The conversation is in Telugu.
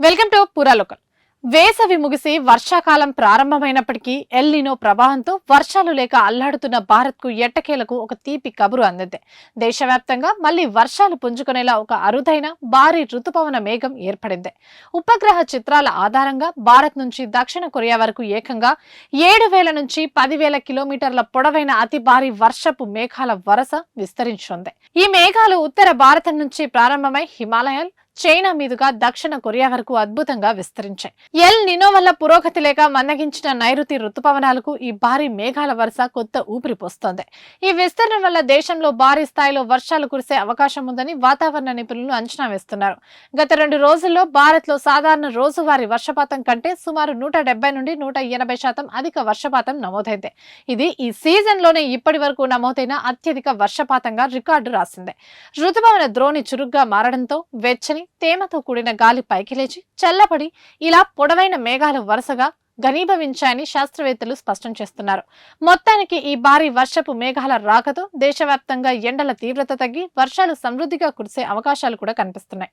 Welcome to పురాలోకల్. వేసవి ముగిసి వర్షాకాలం ప్రారంభమైనప్పటికీ ఎల్ నినో ప్రభావంతో వర్షాలు లేక అల్లాడుతున్న భారత్ కు ఎట్టకేలకు ఒక తీపి కబురు అందింది. దేశవ్యాప్తంగా మళ్లీ వర్షాలు పుంజుకునేలా ఒక అరుదైన భారీ రుతుపవన మేఘం ఏర్పడింది. ఉపగ్రహ చిత్రాల ఆధారంగా భారత్ నుంచి దక్షిణ కొరియా వరకు ఏకంగా 7,000 నుంచి 10,000 కిలోమీటర్ల పొడవైన అతి భారీ వర్షపు మేఘాల వరస విస్తరించింది. ఈ మేఘాలు ఉత్తర భారతం నుంచి ప్రారంభమై హిమాలయాలు, చైనా మీదుగా దక్షిణ కొరియా వరకు అద్భుతంగా విస్తరించాయి. ఎల్ నినో వల్ల పురోగతి లేక మందగించిన నైరుతి రుతుపవనాలకు ఈ భారీ మేఘాల వరుస కొత్త ఊపిరి పోస్తోంది. ఈ విస్తరణ వల్ల దేశంలో భారీ స్థాయిలో వర్షాలు కురిసే అవకాశం ఉందని వాతావరణ నిపుణులు అంచనా వేస్తున్నారు. గత 2 రోజుల్లో భారత్ లో సాధారణ రోజువారీ వర్షపాతం కంటే సుమారు 170 నుండి 180% అధిక వర్షపాతం నమోదైంది. ఇది ఈ సీజన్ లోనే ఇప్పటి వరకు నమోదైన అత్యధిక వర్షపాతంగా రికార్డు రాసింది. రుతుపవన ద్రోణి చురుగ్గా మారడంతో వెచ్చని తేమతో కూడిన గాలి పైకి లేచి చల్లబడి ఇలా పొడవైన మేఘాలు వరుసగా ఘనీభవించాయని శాస్త్రవేత్తలు స్పష్టం చేస్తున్నారు. మొత్తానికి ఈ భారీ వర్షపు మేఘాల రాకతో దేశవ్యాప్తంగా ఎండల తీవ్రత తగ్గి వర్షాలు సమృద్ధిగా కురిసే అవకాశాలు కూడా కనిపిస్తున్నాయి.